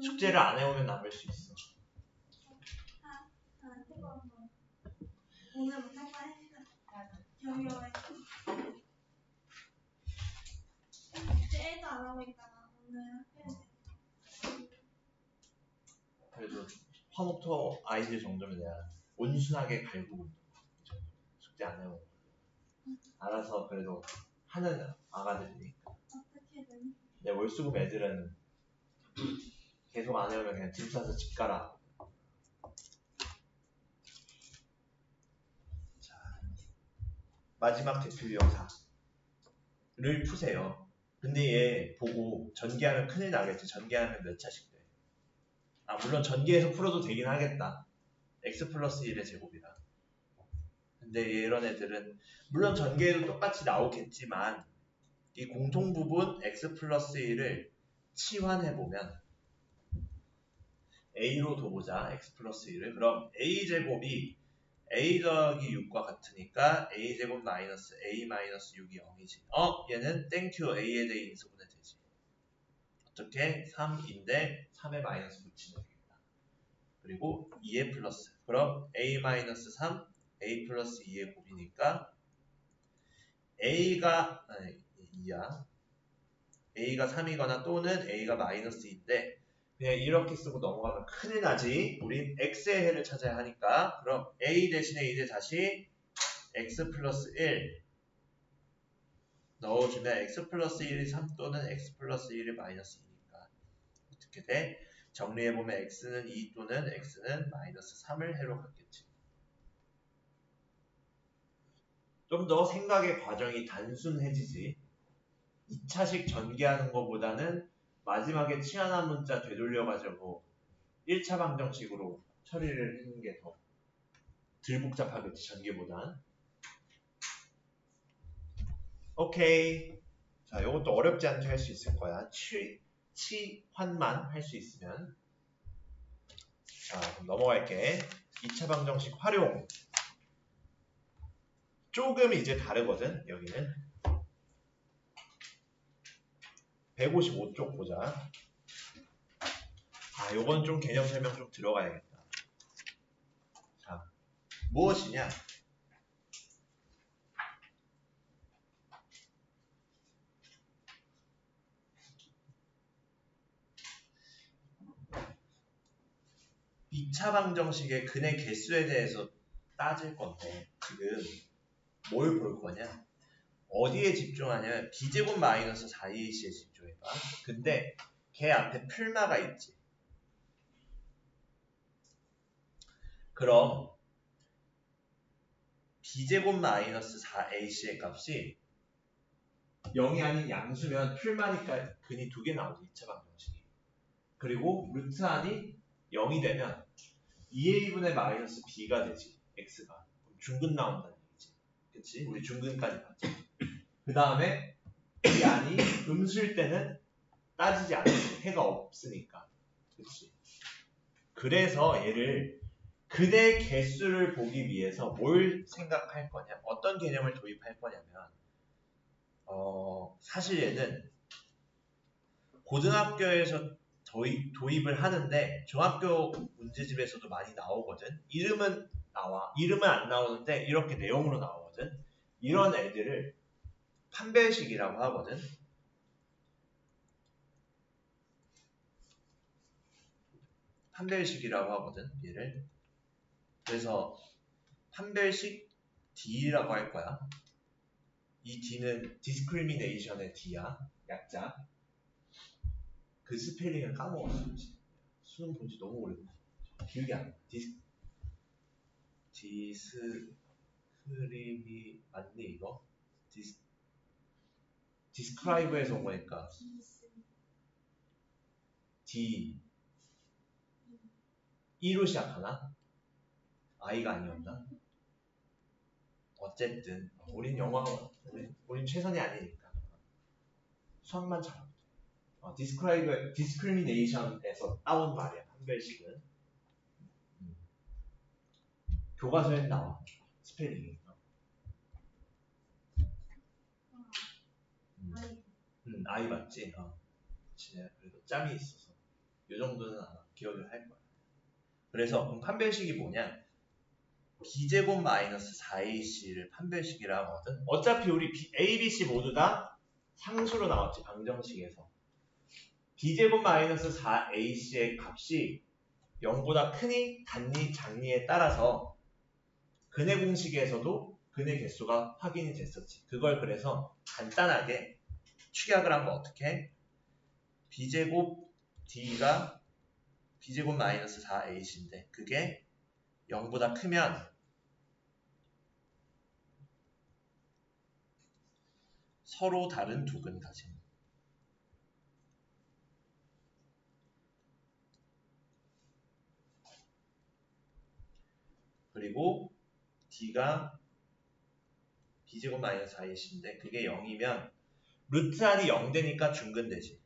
숙제를 안 해오면 남을 수 있어. 오늘 못할 거 했어. 경영을 애도 안 하고 있다가 오늘 학교에서 그래도 화목토 아이들 정도면 내가 온순하게 갈구고 있는 거야. 숙제 안 해오고 알아서 그래도 하는 아가들이니까. 어떻게든 근데 월수금 애들은 계속 안 해오면 그냥 짐 싸서 집 가라. 자, 마지막 대표 유형사를 푸세요. 근데 얘 보고 전개하면 큰일 나겠지. 전개하면 몇 차씩 돼. 아 물론 전개해서 풀어도 되긴 하겠다. x 플러스 1의 제곱이라. 근데 이런 애들은 물론 전개해도 똑같이 나오겠지만 이 공통부분 x 플러스 1을 치환해보면 a로 둬보자. x 플러스 1을. 그럼 a제곱이 a 더하기 6과 같으니까 a제곱 마이너스 a 마이너스 6이 0이지. 얘는 땡큐 a에 대해 인수분해 되지. 어떻게? 3인데 3에 마이너스 붙이면 되겠다. 그리고 2의 플러스. 그럼 a 마이너스 3, a 플러스 2의 곱이니까 a가 2야. a가 3이거나 또는 a가 마이너스 2인데 그냥 이렇게 쓰고 넘어가면 큰일 나지. 우린 x의 해를 찾아야 하니까 그럼 a 대신에 이제 다시 x 플러스 1 넣어주면 x 플러스 1이 3 또는 x 플러스 1이 마이너스 2니까 어떻게 돼? 정리해보면 x는 2 또는 x는 마이너스 3을 해로 갖겠지. 좀 더 생각의 과정이 단순해지지. 2차식 전개하는 것보다는 마지막에 치환한 문자 되돌려가지고 1차 방정식으로 처리를 하는 게 더 덜 복잡하겠지, 전개보단. 오케이. 자, 이것도 어렵지 않게 할 수 있을 거야. 치환만 할 수 있으면. 자, 그럼 넘어갈게. 2차 방정식 활용. 조금 이제 다르거든, 여기는. 155쪽 보자. 아, 요건 좀 개념 설명 좀 들어가야겠다. 자, 무엇이냐? 이 차 방정식의 근의 개수에 대해서 따질 건데 지금 뭘 볼 거냐? 어디에 집중하냐면 b제곱 마이너스 4ac에 집중해봐. 근데 걔 앞에 풀마가 있지. 그럼 b제곱 마이너스 4ac의 값이 0이 아닌 양수면 풀마니까 근이 2개 나오지. 2차 방정식이. 그리고 루트 안이 0이 되면 2a분의 마이너스 b가 되지. x가. 그럼 중근 나온다는 얘기지. 그치? 우리 중근까지 봤죠. 그 다음에 이 안이 음수일 때는 따지지 않지. 해가 없으니까. 그치? 그래서 얘를 근의 개수를 보기 위해서 뭘 생각할 거냐, 어떤 개념을 도입할 거냐면 사실 얘는 고등학교에서 도입을 하는데 중학교 문제집에서도 많이 나오거든. 이름은 나와. 이름은 안 나오는데 이렇게 내용으로 나오거든. 이런 애들을 판별식이라고 하거든. 판별식이라고 하거든. 얘를. 그래서 판별식 D라고 할 거야. 이 D는 discrimination의 D야. 약자. 그 스펠링을 까먹었어. 수능 본 지 너무 오래됐어. 기억이 안 나. 디스크림이 맞니 이거? 디스크라이브에서 온 거니까 D E로 시작하나? I가 아니었나? 어쨌든 우린 영어가 우린 최선이 아니니까 수학만 잘하면 돼. discrimination에서 따온 말이야. 판별식은 교과서에 나와. 스펠링이. I 맞지? 그치, 그래도 짬이 있어서 이 정도는 아마 기억을 할 거야. 그래서 그럼 판별식이 뭐냐? b제곱 마이너스 4ac를 판별식이라 하거든. 어차피 우리 a, b, c 모두 다 상수로 나왔지, 방정식에서. b제곱 마이너스 4ac의 값이 0보다 크니, 같니, 작니에 따라서 근의 공식에서도 근의 개수가 확인이 됐었지. 그걸 그래서 간단하게 축약을 하면 어떻게 해? b제곱 d가 b제곱 마이너스 4ac인데 그게 0보다 크면 서로 다른 두 근 가짐. 그리고 d가 b제곱 마이너스 4ac인데 그게 0이면 루트 r이 0 되니까 중근 되지.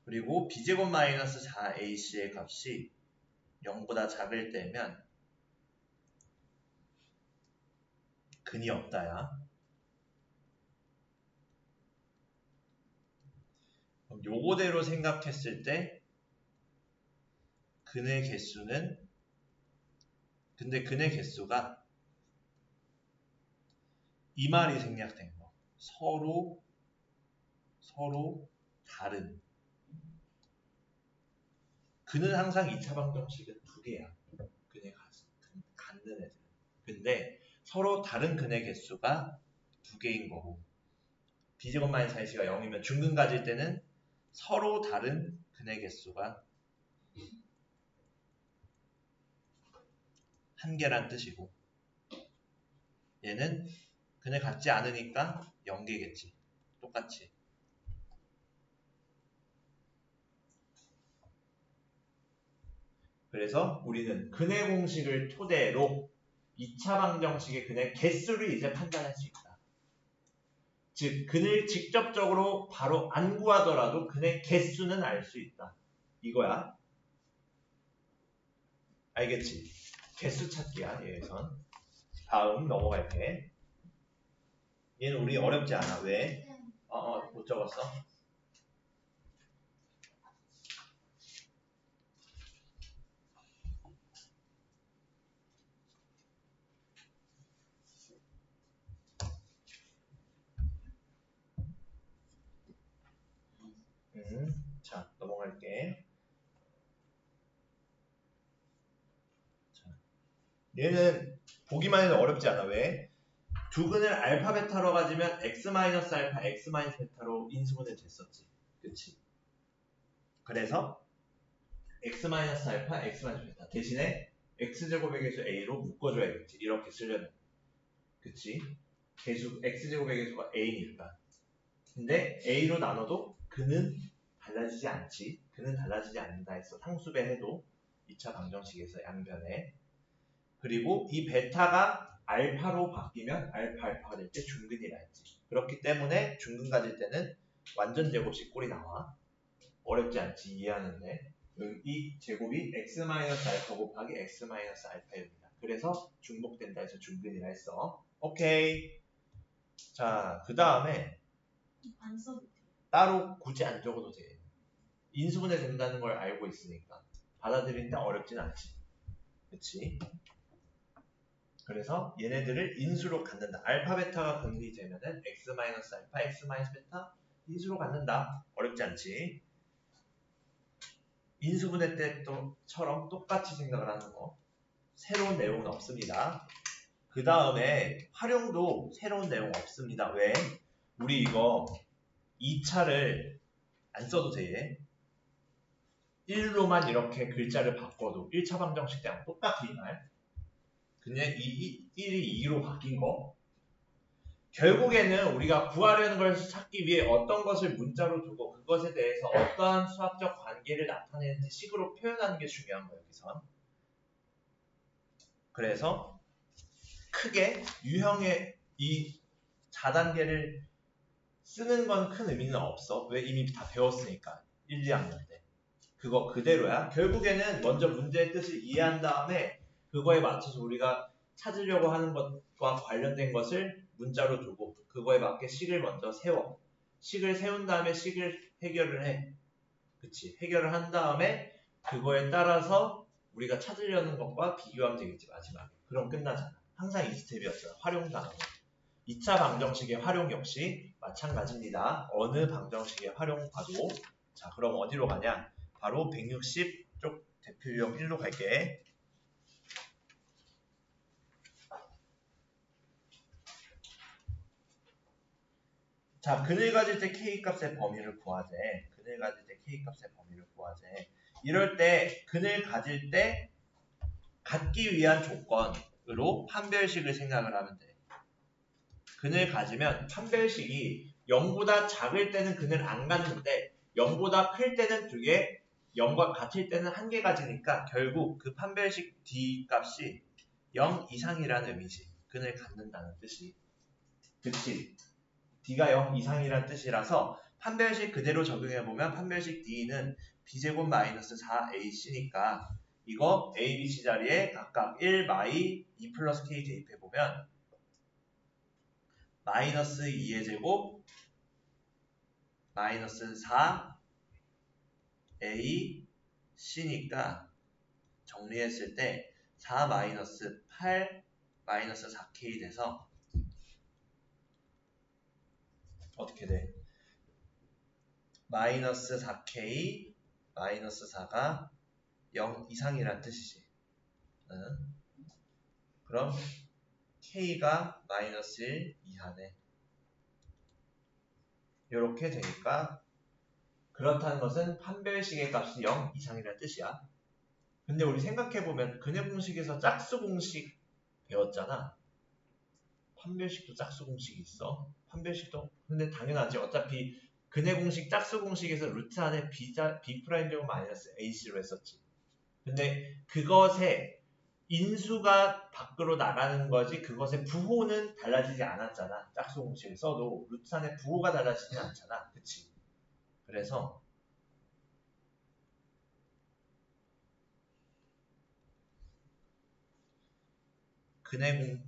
그리고 b제곱 마이너스 4ac의 값이 0보다 작을 때면 근이 없다야. 그럼 요거대로 생각했을 때 근의 개수는 근데 근의 개수가 이 말이 생략된 거. 서로 다른. 근은 항상 2차 방정식은 두 개야. 근의 갖는 애들은. 근데 서로 다른 근의 개수가 두 개인 거고 b제곱 마이너스 4ac가 0이면 중근 가질 때는 서로 다른 근의 개수가 한 개란 뜻이고 얘는 근을 갖지 않으니까 0개겠지. 똑같이. 그래서 우리는 근의 공식을 토대로 2차 방정식의 근의 개수를 이제 판단할 수 있다. 즉 근을 직접적으로 바로 안 구하더라도 근의 개수는 알 수 있다. 이거야. 알겠지? 개수 찾기야 얘에선. 다음 넘어갈게. 얘는 우리 어렵지 않아. 왜? 못 적었어? 자, 넘어갈게. 자, 얘는 보기만 해도 어렵지 않아. 왜? 두 근을 알파 베타로 가지면 x-알파, x-베타로 인수분해 됐었지. 그치? 그래서 x-알파, x-베타 대신에 x제곱의 개수 a로 묶어줘야겠지. 이렇게 쓰려면. 그치? 개수 x제곱의 개수가 a니까. 근데 a로 나눠도 근은 달라지지 않지. 근은 달라지지 않는다 해서 상수배해도 2차 방정식에서 양변에. 그리고 이 베타가 알파로 바뀌면 알파가 될 때 중근이라 했지. 그렇기 때문에 중근 가질 때는 완전 제곱식 꼴이 나와. 어렵지 않지. 이해하는데. 이 제곱이 x-알파 곱하기 x-알파입니다. 그래서 중복된다 해서 중근이라 했어. 오케이. 자, 그 다음에 안 써도 돼. 따로 굳이 안 적어도 돼. 인수분해 된다는 걸 알고 있으니까. 받아들이는데 어렵진 않지. 그치? 그래서 얘네들을 인수로 갖는다. 알파, 베타가 분리되면은 x-알파, x-베타 인수로 갖는다. 어렵지 않지? 인수분해 때처럼 똑같이 생각을 하는 거. 새로운 내용은 없습니다. 그 다음에 활용도 새로운 내용 없습니다. 왜? 우리 이거 2차를 안 써도 돼. 1로만 이렇게 글자를 바꿔도 1차 방정식 때랑 똑같아 이 말. 그냥 1이 2로 바뀐 거. 결국에는 우리가 구하려는 걸 찾기 위해 어떤 것을 문자로 두고 그것에 대해서 어떠한 수학적 관계를 나타내는지 식으로 표현하는 게 중요한 거예요. 여기선. 그래서 크게 유형의 이 자단계를 쓰는 건 큰 의미는 없어. 왜? 이미 다 배웠으니까. 1, 2학년 때. 그거 그대로야. 결국에는 먼저 문제의 뜻을 이해한 다음에 그거에 맞춰서 우리가 찾으려고 하는 것과 관련된 것을 문자로 두고 그거에 맞게 식을 먼저 세워. 식을 세운 다음에 식을 해결을 해. 그치? 해결을 한 다음에 그거에 따라서 우리가 찾으려는 것과 비교하면 되겠지, 마지막에. 그럼 끝나잖아. 항상 이 스텝이었잖아. 활용 단어. 2차 방정식의 활용 역시 마찬가지입니다. 어느 방정식의 활용 봐도. 자, 그럼 어디로 가냐? 바로 160쪽 대표 유형 1로 갈게. 자, 근을 가질 때 K값의 범위를 구하재. 근을 가질 때 K값의 범위를 구하재. 이럴 때 근을 가질 때 갖기 위한 조건으로 판별식을 생각을 하면 돼. 근을 가지면 판별식이 0보다 작을 때는 근을 안 갖는데 0보다 클 때는 2개, 0과 같을 때는 1개 가지니까 결국 그 판별식 D 값이 0 이상이라는 의미지. 근을 갖는다는 뜻이. 그치? D가 0 이상이라는 뜻이라서 판별식 그대로 적용해보면 판별식 D는 B제곱 마이너스 4AC니까 이거 A, B, C 자리에 각각 1, 마이, 2 플러스 K 대입해보면 마이너스 2의 제곱 마이너스 4A, C니까 정리했을 때 4 마이너스 8 마이너스 4K 돼서 어떻게 돼? 마이너스 4K 마이너스 4가 0 이상이란 뜻이지. 그럼 K가 마이너스 1 이하네. 이렇게 되니까 그렇다는 것은 판별식의 값이 0 이상이란 뜻이야. 근데 우리 생각해보면 근의 공식에서 짝수 공식 배웠잖아. 판별식도 짝수 공식이 있어. 판별식도 근데 당연하지. 어차피 근의 공식 짝수 공식에서 루트 안에 B'제곱 마이너스 AC로 했었지. 근데 그것의 인수가 밖으로 나가는 거지 그것의 부호는 달라지지 않았잖아. 짝수 공식을 써도 루트 안에 부호가 달라지진 않잖아. 그치? 그래서 근의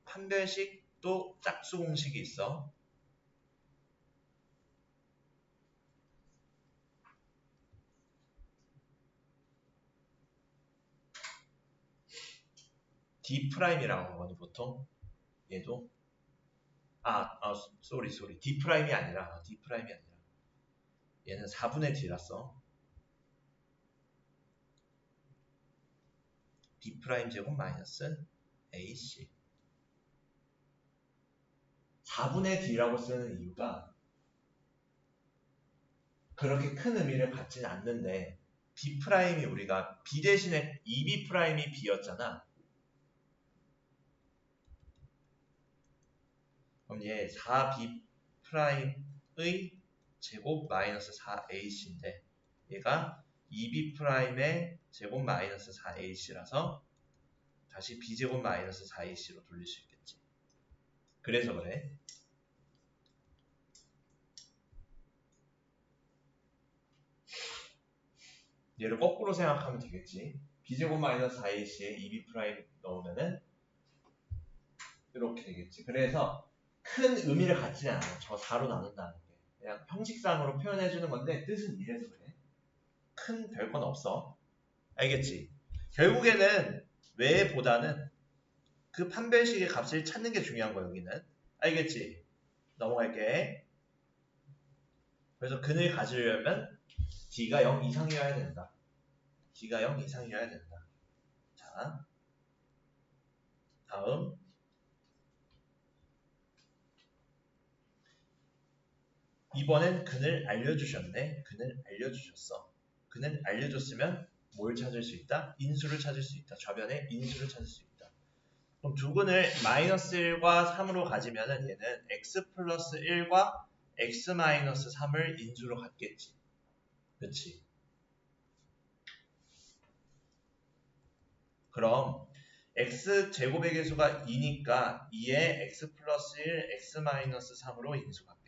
판별식도 짝수 공식이 있어. D'이라고 하거든 보통. 얘도 쏘리 D'이 아니라 얘는 4분의 D라서 D' 제곱 마이너스 AC 4분의 D라고 쓰는 이유가 그렇게 큰 의미를 갖지는 않는데 B'이 우리가 B 대신에 2B'이 B였잖아. 그럼 얘 4B'의 제곱 마이너스 4AC인데 얘가 2B'의 제곱 마이너스 4AC라서 다시 B제곱 마이너스 4AC로 돌릴 수 있겠지. 그래서 그래. 얘를 거꾸로 생각하면 되겠지. B제곱 마이너스 4AC에 2B' 넣으면은 이렇게 되겠지. 그래서 큰 의미를 갖지 않아. 저 4로 나눈다는 게. 그냥 형식상으로 표현해주는 건데 뜻은 이래서 그래. 큰 별건 없어. 알겠지? 결국에는 왜보다는 그 판별식의 값을 찾는 게 중요한 거야 여기는. 알겠지? 넘어갈게. 그래서 근을 가지려면 D가 0 이상이어야 된다. D가 0 이상이어야 된다. 자, 다음 이번엔 근을 알려주셨네. 근을 알려주셨어. 근을 알려줬으면 뭘 찾을 수 있다? 인수를 찾을 수 있다. 좌변에 인수를 찾을 수 있다. 그럼 두 근을 마이너스 1과 3으로 가지면은 얘는 x 플러스 1과 x 마이너스 3을 인수로 갖겠지. 그치? 그럼 x 제곱의 개수가 2니까 2에 x 플러스 1, x 마이너스 3으로 인수 갖겠네.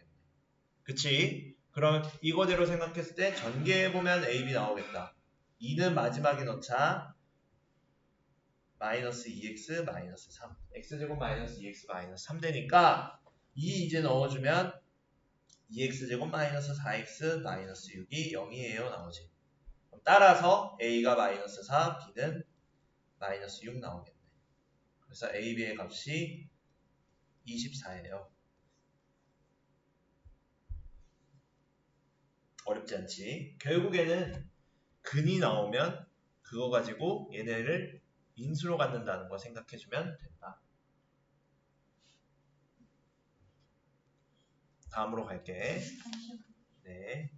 그치? 그럼 이거대로 생각했을 때 전개해보면 AB 나오겠다. 2는 마지막에 넣자. 마이너스 2x 마이너스 3. x제곱 마이너스 2x 마이너스 3 되니까 2 이제 넣어주면 2x제곱 마이너스 4x 마이너스 6이 0이에요 나오지. 그럼 따라서 a가 마이너스 4, b는 마이너스 6 나오겠네. 그래서 a, b의 값이 24예요. 어렵지 않지. 결국에는 근이 나오면 그거 가지고 얘네를 인수로 갖는다는 거 생각해주면 된다. 다음으로 갈게. 네.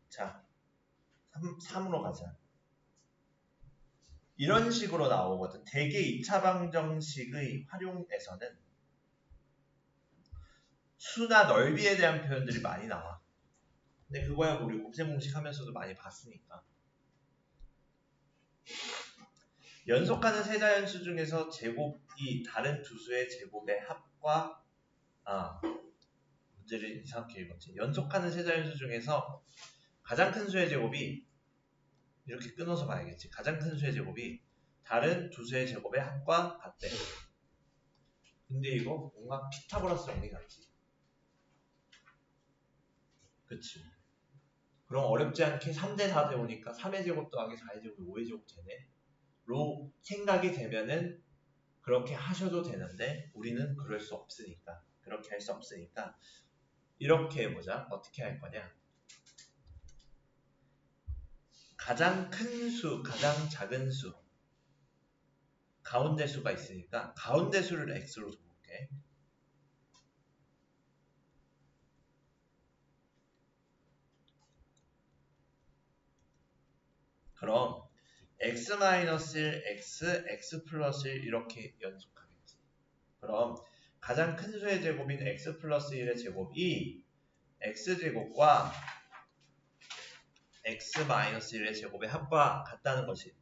자, 3으로 가자. 이런 식으로 나오거든. 대개 2차 방정식의 활용에서는 수나 넓이에 대한 표현들이 많이 나와. 근데 그거야 우리 곱셈 공식 하면서도 많이 봤으니까. 연속하는 세자연수 중에서 제곱이 다른 두 수의 제곱의 합과 문제를 이상하게 읽었지. 연속하는 세자연수 중에서 가장 큰 수의 제곱이 이렇게 끊어서 봐야겠지. 가장 큰 수의 제곱이 다른 두 수의 제곱의 합과 같대. 근데 이거 뭔가 피타고라스 정리 같지. 그치. 그럼 어렵지 않게 3대 4 되오니까 3의 제곱 더하기 4의 제곱 5의 제곱 되네. 로 생각이 되면은 그렇게 하셔도 되는데 우리는 그럴 수 없으니까. 그렇게 할 수 없으니까 이렇게 해보자. 어떻게 할 거냐. 가장 큰 수, 가장 작은 수, 가운데 수가 있으니까 가운데 수를 x로 둬볼게. 그럼 x-1, x 플러스 1 이렇게 연속하겠지. 그럼 가장 큰 수의 제곱인 x 플러스 1의 제곱이 x제곱과 x-1의 제곱의 합과 같다는 것이.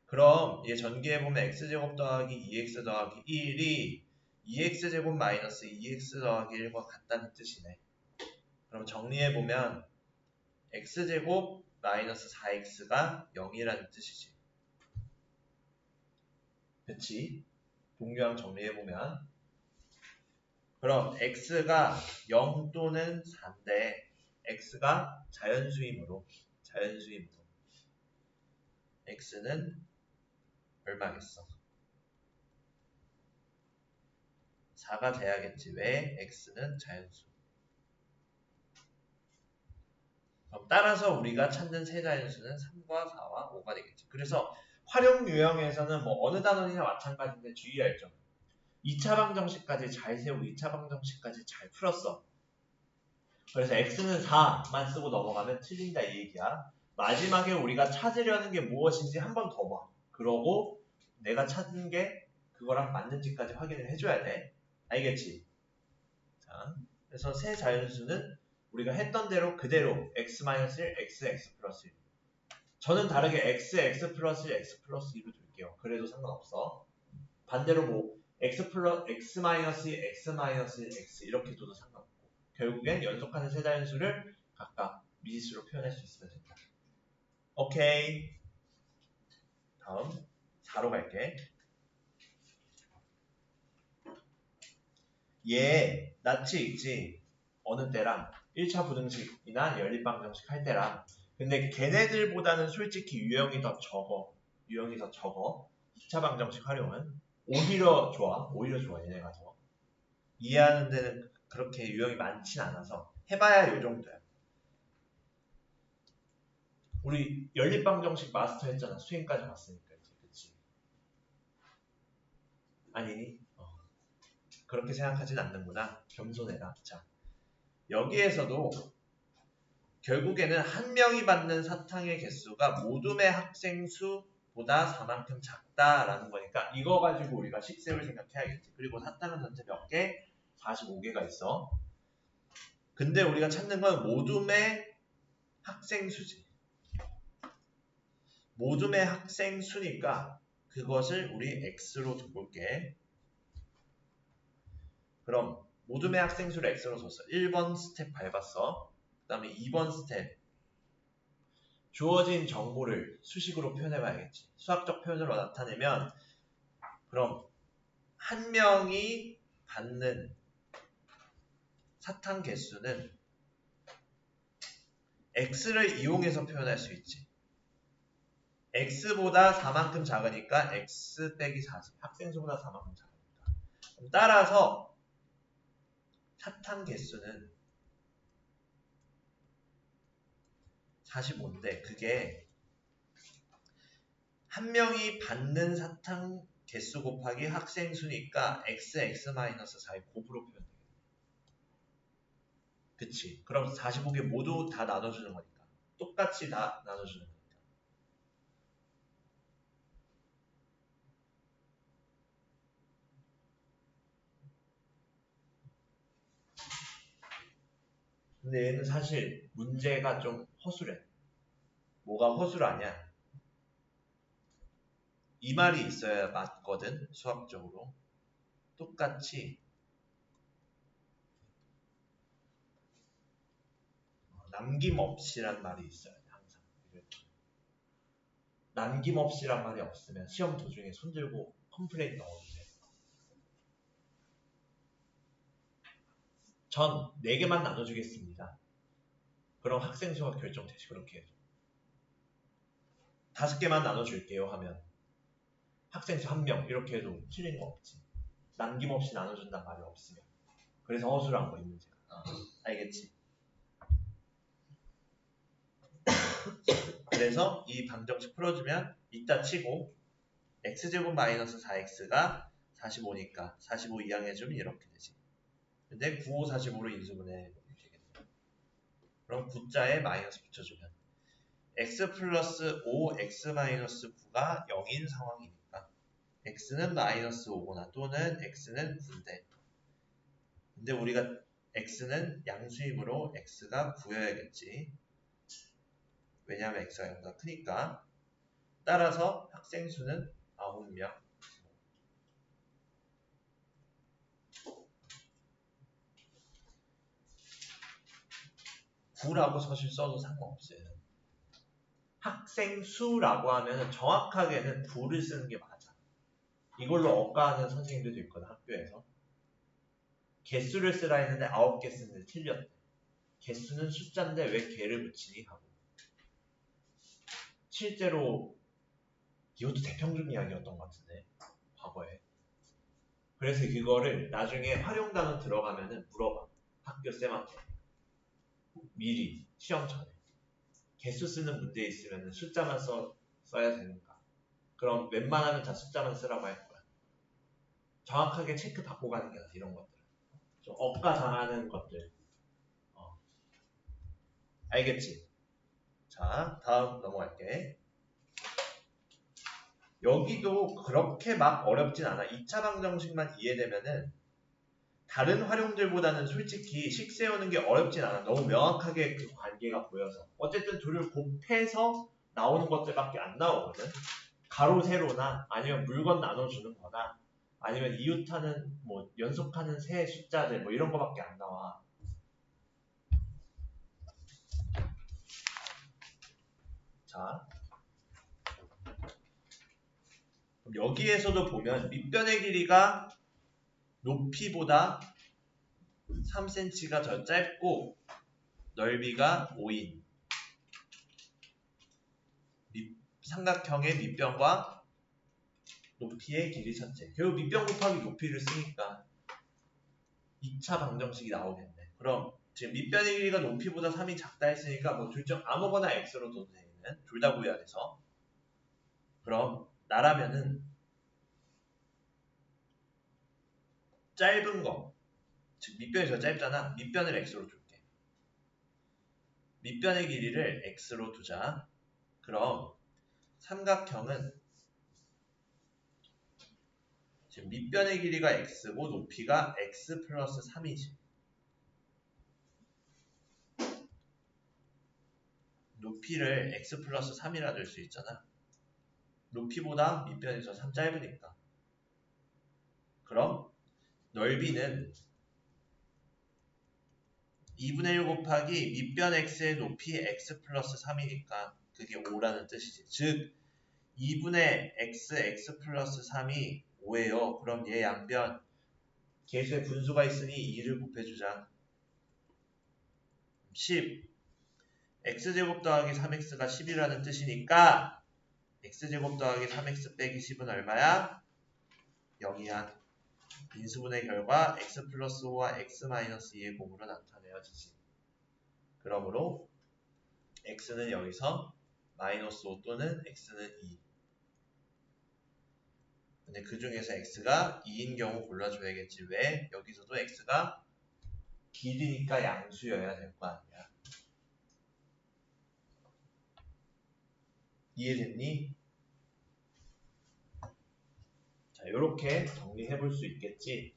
그럼 얘 전개해보면 x제곱 더하기 2x 더하기 1이 2x제곱 마이너스 2x 더하기 1과 같다는 뜻이네. 그럼 정리해보면 x제곱 마이너스 4x가 0이라는 뜻이지. 그치? 동료랑 정리해보면 그럼 x가 0 또는 4인데 x가 자연수이므로 x는 얼마겠어? 4가 돼야겠지. 왜? x는 자연수. 그럼 따라서 우리가 찾는 세자연수는 3과 4와 5가 되겠지. 그래서 활용 유형에서는 뭐 어느 단원이나 마찬가지인데 주의할 점. 2차 방정식까지 잘 세우고 2차 방정식까지 잘 풀었어. 그래서 x는 4만 쓰고 넘어가면 틀린다 이 얘기야. 마지막에 우리가 찾으려는 게 무엇인지 한 번 더 봐. 그러고 내가 찾은 게 그거랑 맞는지까지 확인을 해줘야 돼. 알겠지? 자, 그래서 세 자연수는 우리가 했던 대로 그대로 x-1, x 플러스 1. 저는 다르게 x 플러스 1, x 플러스 2로 둘게요. 그래도 상관없어. 반대로 뭐 x-2, x 이렇게 둬도 상관없고 결국엔 연속하는 세 자연수를 각각 미지수로 표현할 수 있으면 된다. 오케이. 다음 4로 갈게. 얘 낯이 있지. 어느 때랑 1차 부등식이나 연립방정식 할 때랑. 근데 걔네들보다는 솔직히 유형이 더 적어. 2차 방정식 활용은 오히려 좋아 얘네가 더. 이해하는 데는 그렇게 유형이 많진 않아서 해봐야 요 정도야. 우리 연립방정식 마스터 했잖아. 수행까지 봤으니까 이제. 그치? 아니니? 그렇게 생각하진 않는구나. 겸손해라. 자, 여기에서도 결국에는 한 명이 받는 사탕의 개수가 모둠의 학생 수 보다 4만큼 작다라는 거니까 이거 가지고 우리가 식셈을 생각해야겠지. 그리고 사탕은 전체 몇 개? 45개가 있어. 근데 우리가 찾는 건 모둠의 학생 수지. 모둠의 학생 수니까 그것을 우리 x로 둬볼게. 그럼 모둠의 학생 수를 x로 뒀어. 1번 스텝 밟았어. 그 다음에 2번 스텝. 주어진 정보를 수식으로 표현해봐야겠지. 수학적 표현으로 나타내면 그럼 한 명이 받는 사탕 개수는 x를 이용해서 표현할 수 있지. x보다 4만큼 작으니까 x 빼기 40. 학생 수보다 4만큼 작으니까. 따라서 사탕 개수는 45인데 그게 한 명이 받는 사탕 개수 곱하기 학생 수니까 x-4의 곱으로 표현돼. 그치? 그럼 45개 모두 다 나눠주는 거니까. 똑같이 다 나눠주는 거니까. 근데 얘는 사실 문제가 좀 허술해. 뭐가 허술하냐? 이 말이 있어야 맞거든, 수학적으로. 똑같이 남김없이란 말이 있어야 돼, 항상. 남김없이란 말이 없으면 시험 도중에 손들고 컴플레인 넣어도 돼. 전 4개만 나눠주겠습니다. 그럼 학생 수가 결정되지, 그렇게 해도. 5개만 나눠줄게요 하면 학생 수 1명 이렇게 해도 틀린 거 없지. 남김없이 나눠준단 말이 없으면. 그래서 허술한 거 이 문제가. 알겠지? 그래서 이 방정식 풀어주면 이따 치고 x제곱 마이너스 4x가 45니까 45 이항해주면 이렇게 되지. 근데 95, 45로 인수분해 되겠네. 그럼 9자에 마이너스 붙여주면 x 플러스 5, x 마이너스 9가 0인 상황이니까 x는 마이너스 5거나 또는 x는 9인데 근데 우리가 x는 양수이므로 x가 9여야겠지. 왜냐하면 x가 0보다 크니까. 따라서 학생 수는 9명. 9라고 사실 써도 상관없어요. 학생 수라고 하면 정확하게는 9를 쓰는 게 맞아. 이걸로 억까하는 선생님들도 있거든, 학교에서. 개수를 쓰라 했는데 9개 쓰는데 틀렸대. 개수는 숫자인데 왜 개를 붙이니? 하고. 실제로 이것도 대평균 이야기였던 것 같은데, 과거에. 그래서 그거를 나중에 활용단원 들어가면은 물어봐. 학교 쌤한테. 미리, 시험 전에. 개수 쓰는 문제 있으면 숫자만 써야 되는가? 그럼 웬만하면 다 숫자만 쓰라고 할 거야. 정확하게 체크 받고 가는 게 나아, 이런 것들. 좀 억까 당하는 것들. 알겠지? 자, 다음 넘어갈게. 여기도 그렇게 막 어렵진 않아. 2차 방정식만 이해되면은 다른 활용들보다는 솔직히 식 세우는 게 어렵진 않아. 너무 명확하게 그 관계가 보여서. 어쨌든 둘을 곱해서 나오는 것들밖에 안 나오거든. 가로 세로나 아니면 물건 나눠주는 거나 아니면 이웃하는 뭐 연속하는 세 숫자들 뭐 이런 거밖에 안 나와. 자, 그럼 여기에서도 보면 밑변의 길이가 높이보다 3cm가 더 짧고 넓이가 5인 삼각형의 밑변과 높이의 길이 첫째. 결국 밑변 곱하기 높이를 쓰니까 2차 방정식이 나오겠네. 그럼 지금 밑변의 길이가 높이보다 3이 작다 했으니까 뭐 둘 중 아무거나 x로 둬도 되는 둘 다 구해야 돼서. 그럼 나라면은 짧은 거, 즉 밑변이 더 짧잖아. 밑변을 x로 줄게. 밑변의 길이를 x로 두자. 그럼 삼각형은 지금 밑변의 길이가 x고 높이가 x 플러스 3이지. 높이를 x 플러스 3이라 될 수 있잖아. 높이보다 밑변이 더 3 짧으니까. 그럼 넓이는 2분의 1 곱하기 밑변 x의 높이 x 플러스 3이니까 그게 5라는 뜻이지. 즉 2분의 x 플러스 3이 5예요. 그럼 얘 양변 계수의 분수가 있으니 2를 곱해주자. 10 x제곱 더하기 3x가 10이라는 뜻이니까 x제곱 더하기 3x 빼기 10은 얼마야? 0이야. 인수분해 결과 x 플러스 5와 x 마이너스 2의 곱으로 나타내어지지. 그러므로 x는 여기서 마이너스 5 또는 x는 2. 근데 그 중에서 x가 2인 경우 골라줘야겠지. 왜? 여기서도 x가 길이니까 양수여야 될 거 아니야. 이해됐니? 자, 요렇게 정리해 볼 수 있겠지.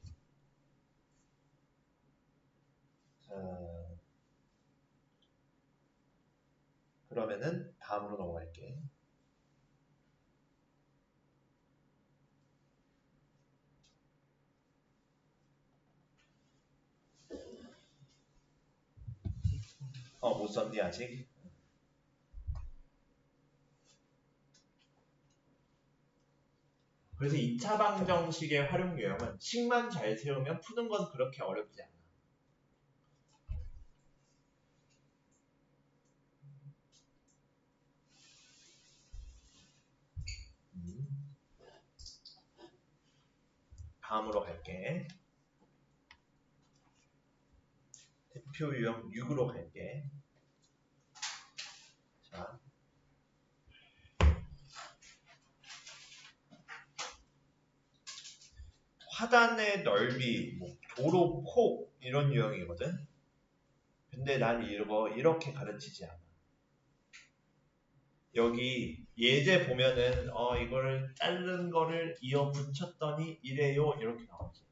자, 그러면은 다음으로 넘어갈게. 못 썼니 아직? 그래서 2차 방정식의 활용 유형은 식만 잘 세우면 푸는 건 그렇게 어렵지 않아. 다음으로 갈게. 대표 유형 6으로 갈게. 자, 화단의 넓이, 도로 폭 이런 유형이거든. 근데 난 이거 이렇게 가르치지 않아. 여기 예제 보면은 이거를 자른 거를 이어 붙였더니 이래요 이렇게 나오지.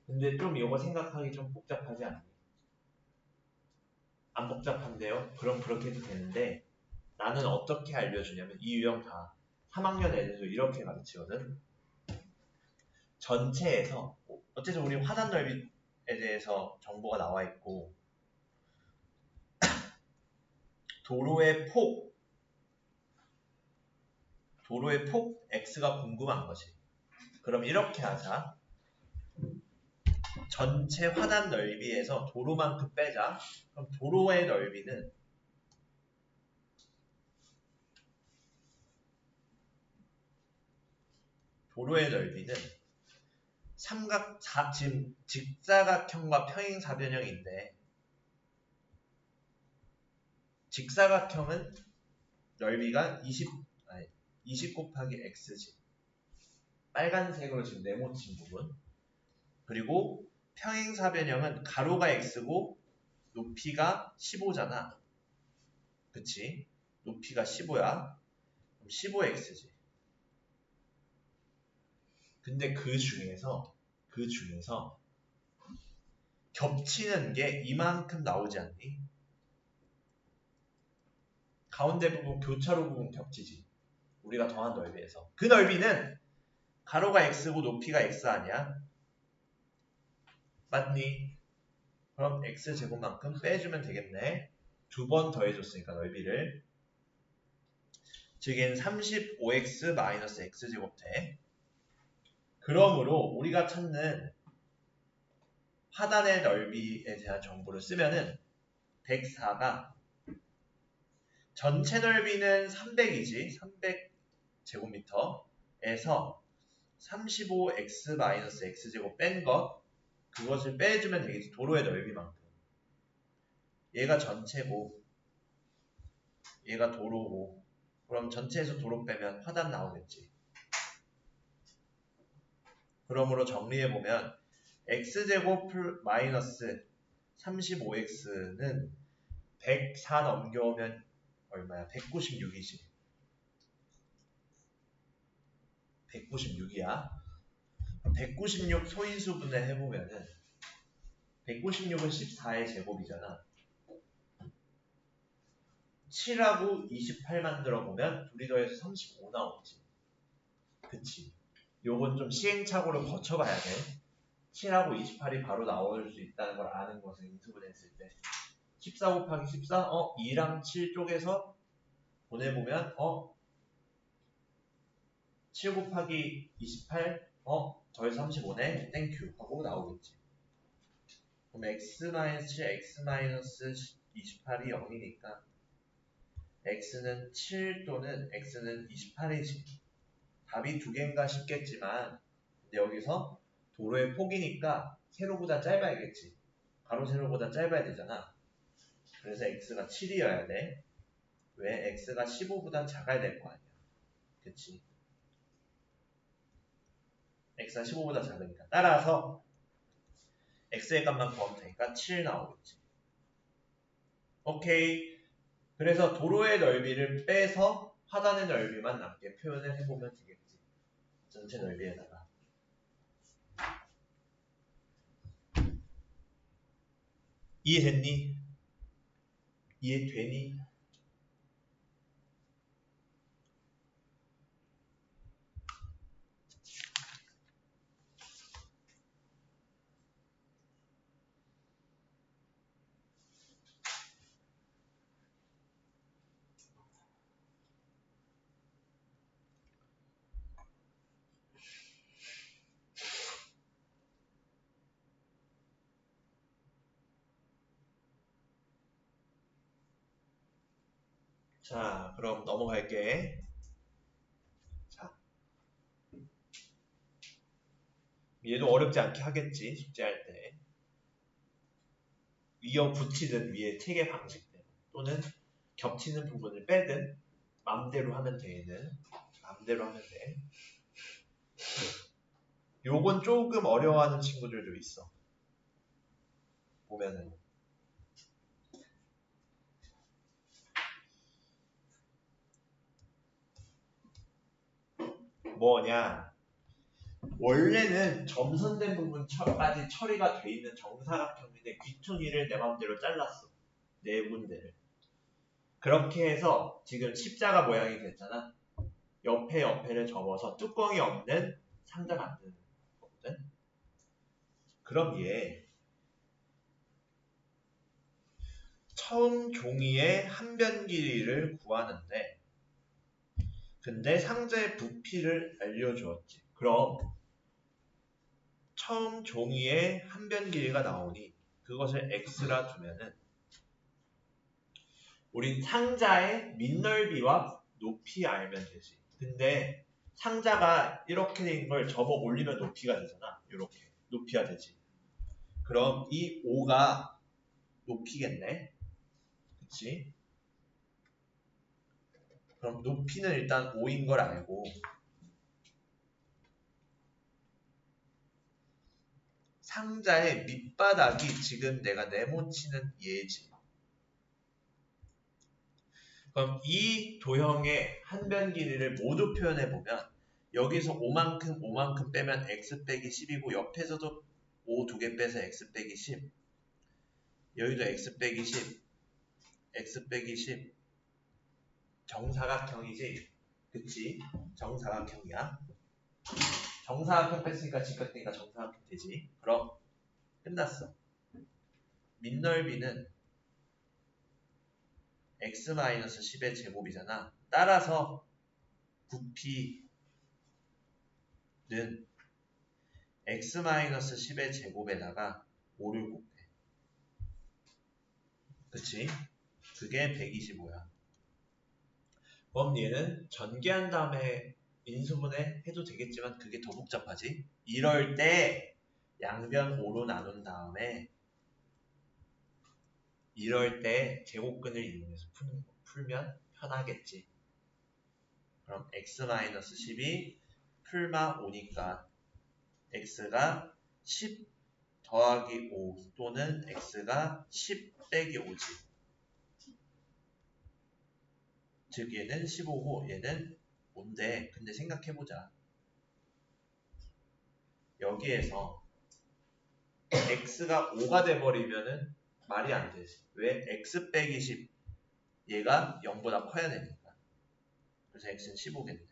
근데 좀 이거 생각하기 좀 복잡하지 않니? 안 복잡한데요? 그럼 그렇게 해도 되는데 나는 어떻게 알려주냐면 이 유형 다 3학년 애들도 이렇게 가르치거든. 전체에서 어쨌든 우리 화단 넓이에 대해서 정보가 나와 있고 도로의 폭 x가 궁금한 거지. 그럼 이렇게 하자. 전체 화단 넓이에서 도로만큼 빼자. 그럼 도로의 넓이는 지금 직사각형과 평행사변형인데 직사각형은 넓이가 20 곱하기 x지. 빨간색으로 지금 네모친 부분. 그리고 평행사변형은 가로가 x고 높이가 15잖아. 그치? 높이가 15야. 그럼 15x지. 근데 그 중에서 겹치는 게 이만큼 나오지 않니? 가운데 부분, 교차로 부분 겹치지. 우리가 더한 넓이에서. 그 넓이는 가로가 x고 높이가 x 아니야? 맞니? 그럼 x제곱만큼 빼주면 되겠네. 2번 더해줬으니까 넓이를. 즉 얘는 35x 마이너스 x제곱 돼. 그러므로 우리가 찾는 화단의 넓이에 대한 정보를 쓰면은 104가 전체 넓이는 300이지. 300제곱미터에서 35x-x제곱 뺀 그것을 빼주면 되겠지. 도로의 넓이만큼. 얘가 전체고 얘가 도로고 그럼 전체에서 도로 빼면 화단 나오겠지. 그러므로 정리해보면 x제곱 마이너스 35x는 104 넘겨오면 얼마야? 196이지. 196이야. 196 소인수분해 해보면은 196은 14의 제곱이잖아. 7하고 28 만들어보면 둘이 더해서 35 나오지. 그치? 요건 좀 시행착오를 거쳐봐야 돼. 7하고 28이 바로 나올 수 있다는 걸 아는 것을 인수분해했을 때 14 곱하기 14, 2랑 7 쪽에서 보내보면 7 곱하기 28, 더해서 35네, 땡큐 하고 나오겠지. 그럼 x-7, x-28이 0이니까 x는 7 또는 x는 28이지. 답이 두 개인가 싶겠지만 근데 여기서 도로의 폭이니까 세로보다 짧아야겠지. 가로 세로보다 짧아야 되잖아. 그래서 x가 7이어야 돼. 왜? x가 15보다 작아야 될 거 아니야. 그치? x가 15보다 작으니까. 따라서 x의 값만 구하면 되니까 7 나오겠지. 오케이. 그래서 도로의 넓이를 빼서 하단의 넓이만 남게 표현을 해보면 되겠지. 전체 넓이에다가. 이해됐니? 이해되니? 자, 그럼 넘어갈게. 자, 얘도 어렵지 않게 하겠지, 숙제할 때. 이어 붙이든 위에 책의 방식대로 또는 겹치는 부분을 빼든 맘대로 하면 돼. 얘는 맘대로 하면 돼. 요건 조금 어려워하는 친구들도 있어. 보면은 뭐냐, 원래는 점선된 부분까지 처리가 돼 있는 정사각형인데 귀퉁이를 내 맘대로 잘랐어. 네 군데를. 그렇게 해서 지금 십자가 모양이 됐잖아. 옆에를 접어서 뚜껑이 없는 상자 만드는 거거든. 그럼 얘 처음 종이의 한 변 길이를 구하는데 근데 상자의 부피를 알려주었지. 그럼 처음 종이의 한 변 길이가 나오니 그것을 x라 두면은 우린 상자의 밑넓이와 높이 알면 되지. 근데 상자가 이렇게 된 걸 접어 올리면 높이가 되잖아. 이렇게 높이가 되지. 그럼 이 5가 높이겠네. 그치? 그럼 높이는 일단 5인 걸 알고 상자의 밑바닥이 지금 내가 네모치는 얘지. 그럼 이 도형의 한 변 길이를 모두 표현해보면 여기서 5만큼 빼면 x 빼기 10이고 옆에서도 5 두 개 빼서 x 빼기 10 여기도 x 빼기 10 x 빼기 10 정사각형이지. 그치? 정사각형이야. 정사각형 뺐으니까 직각되니까 정사각형 되지. 그럼 끝났어. 밑넓이는 x-10의 제곱이잖아. 따라서 부피는 x-10의 제곱에다가 5를 곱해. 그치? 그게 125야. 그럼 얘는 전개한 다음에 인수분해 해도 되겠지만 그게 더 복잡하지? 이럴 때 양변 5로 나눈 다음에 이럴 때 제곱근을 이용해서 풀면 편하겠지. 그럼 x-10이 풀마 5니까 x가 10 더하기 5 또는 x가 10 빼기 5지. 즉 얘는 15고 얘는 5인데 근데 생각해보자. 여기에서 x가 5가 돼버리면은 말이 안 되지. 왜? x 빼기 10 얘가 0보다 커야 되니까. 그래서 x는 15겠네.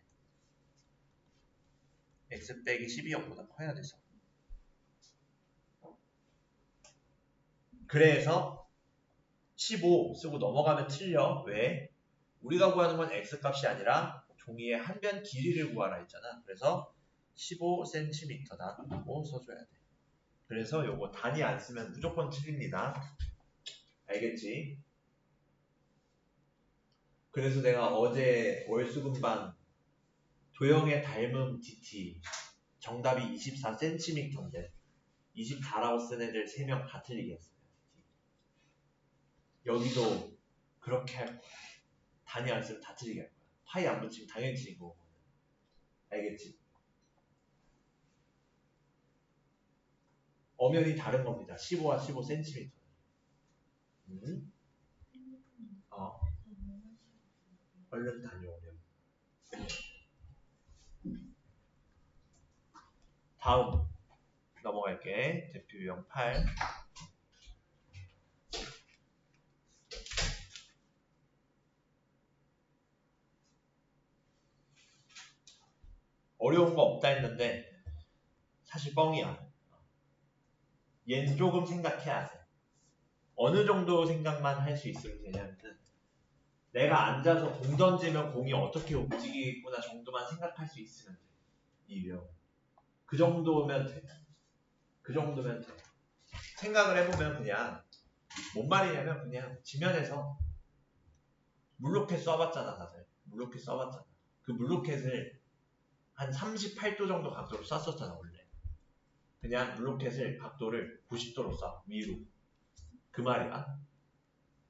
x 빼기 10이 0보다 커야 돼서. 그래서 15 쓰고 넘어가면 틀려. 왜? 우리가 구하는 건 x값이 아니라 종이의 한 변 길이를 구하라 했잖아. 그래서 15cm다라고 써줘야 돼. 그래서 요거 단위 안 쓰면 무조건 틀립니다. 알겠지? 그래서 내가 어제 월수금반 도형의 닮음 dt 정답이 24cm인데 24라고 쓴 애들 3명 다 틀리게 했어요. 여기도 그렇게 할 거야. 단위 안 쓰면 다 틀리게 할 거야. 파이 안 붙이면 당연히 틀린 거고. 알겠지? 엄연히 다른 겁니다. 15와 15cm. 얼른 다녀오렴. 다음 넘어갈게. 대표 유형 8. 어려운 거 없다 했는데 사실 뻥이야. 얘는 조금 생각해야 돼. 어느 정도 생각만 할 수 있으면 되냐면은 내가 앉아서 공 던지면 공이 어떻게 움직이겠구나 정도만 생각할 수 있으면 돼. 이 유형. 그 정도면 돼. 그 정도면 돼. 생각을 해보면 그냥 뭔 말이냐면 그냥 지면에서 물로켓 쏴봤잖아 다들. 물로켓 쏴봤잖아. 그 물로켓을 한 38도 정도 각도로 쐈었잖아 원래. 그냥 물로켓을 각도를 90도로 쏴. 위로. 그 말이야.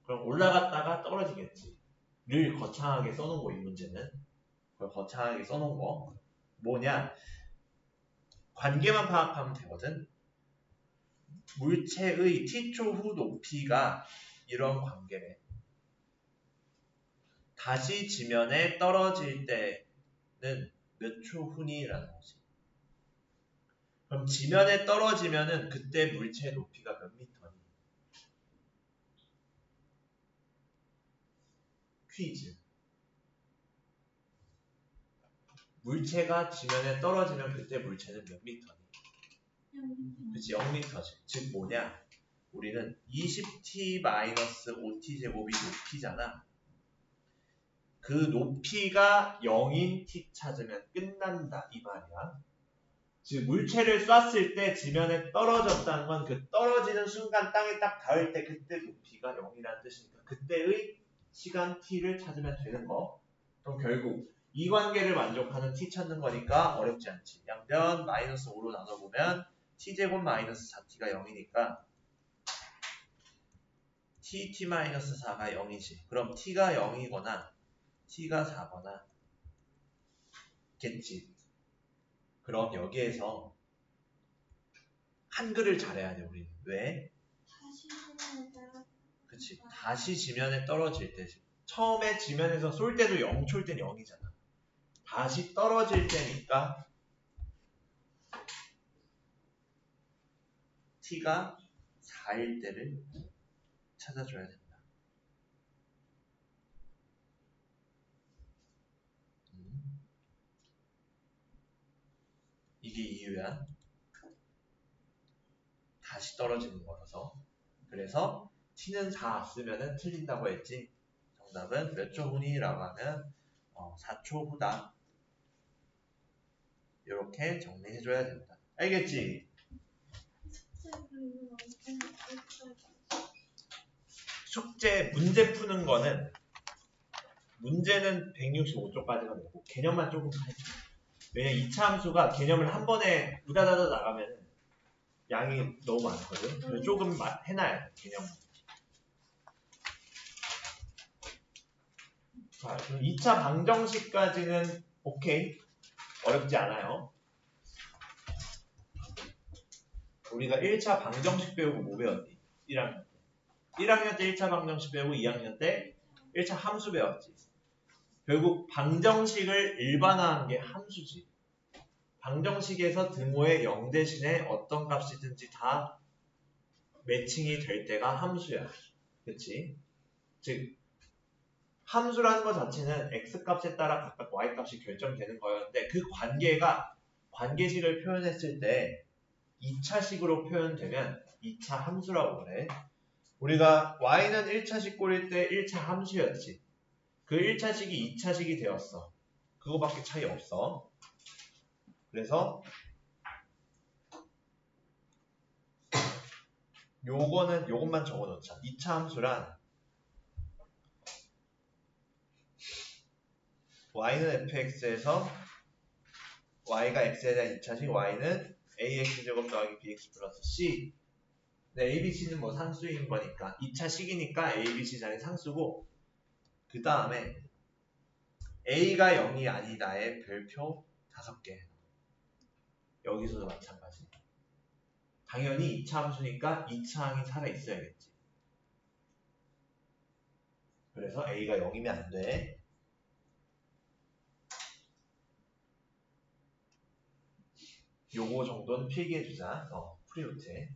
그럼 올라갔다가 떨어지겠지. 를 거창하게 써놓은 거 이 문제는. 그걸 거창하게 써놓은 거 뭐냐. 관계만 파악하면 되거든. 물체의 t초 후 높이가 이런 관계래. 다시 지면에 떨어질 때는 몇 초 후니라는 거지. 그럼 지면에 떨어지면은 그때 물체의 높이가 몇 미터니? 퀴즈. 물체가 지면에 떨어지면 그때 물체는 몇 미터니? 그치, 0미터지. 즉 뭐냐? 우리는 20t-5t 제곱이 높이잖아. 그 높이가 0인 t 찾으면 끝난다 이 말이야. 즉 물체를 쐈을 때 지면에 떨어졌다는 건 그 떨어지는 순간 땅에 딱 닿을 때 그때 높이가 0이라는 뜻이니까 그때의 시간 t를 찾으면 되는 거. 그럼 결국 이 관계를 만족하는 t 찾는 거니까 어렵지 않지. 양변 마이너스 5로 나눠보면 t제곱 마이너스 4t가 0이니까 t-4가 0이지. 그럼 t가 0이거나 t가 4거나 겠지. 그럼 여기에서 한글을 잘해야 돼 우리는. 왜? 그치. 다시 지면에 떨어질 때. 처음에 지면에서 쏠 때도 0초일 땐 0이잖아. 다시 떨어질 때니까 t가 4일 때를 찾아줘야 된다. 이게 이유야. 다시 떨어지는 거라서. 그래서 t는 4 쓰면은 틀린다고 했지. 정답은 몇 초 후니라고 하면 4초 후다. 이렇게 정리해줘야 된다. 알겠지? 숙제 문제 푸는 거는 문제는 165쪽까지가 되고 개념만 조금 하지. 왜냐면 2차 함수가 개념을 한 번에 우다다다 나가면 양이 너무 많거든. 그래서 조금 해놔야 돼 개념. 자, 그럼 2차 방정식까지는 오케이. 어렵지 않아요. 우리가 1차 방정식 배우고 뭐 배웠니? 1학년 때. 1학년 때 1차 방정식 배우고 2학년 때 1차 함수 배웠지. 결국 방정식을 일반화한 게 함수지. 방정식에서 등호의 0 대신에 어떤 값이든지 다 매칭이 될 때가 함수야. 그치? 즉 함수라는 것 자체는 x값에 따라 각각 y값이 결정되는 거였는데 그 관계가 관계식을 표현했을 때 2차식으로 표현되면 2차 함수라고 그래. 우리가 y는 1차식 꼴일 때 1차 함수였지. 그 1차식이 2차식이 되었어. 그거밖에 차이 없어. 그래서 요것만 적어놓자. 2차 함수란 y는 fx에서 y가 x에 대한 2차식 y는 ax제곱 더하기 bx 플러스 c. 네, abc는 뭐 상수인 거니까 2차식이니까 abc 자리 상수고 그 다음에 a가 0이 아니다의 별표 5개. 여기서도 마찬가지. 당연히 2차 함수니까 2차 항이 살아있어야겠지. 그래서 a가 0이면 안 돼. 요거 정도는 필기해주자. 프리우트.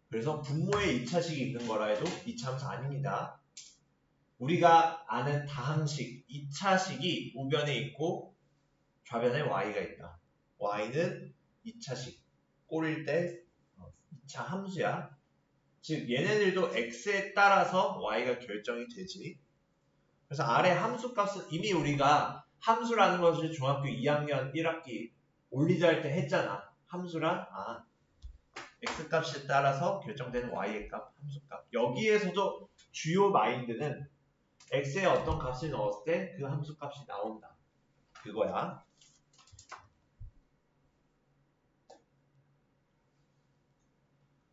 그래서 분모에 2차식이 있는 거라 해도 2차 함수 아닙니다. 우리가 아는 다항식 2차식이 우변에 있고 좌변에 y가 있다. y는 2차식 꼴일 때 2차 함수야. 즉 얘네들도 x에 따라서 y가 결정이 되지. 그래서 아래 함수값은 이미 우리가 함수라는 것을 중학교 2학년 1학기 올리자 할 때 했잖아. 함수란 x값에 따라서 결정되는 y의 값, 함수값. 여기에서도 주요 마인드는 x에 어떤 값을 넣었을 때 그 함수값이 나온다. 그거야.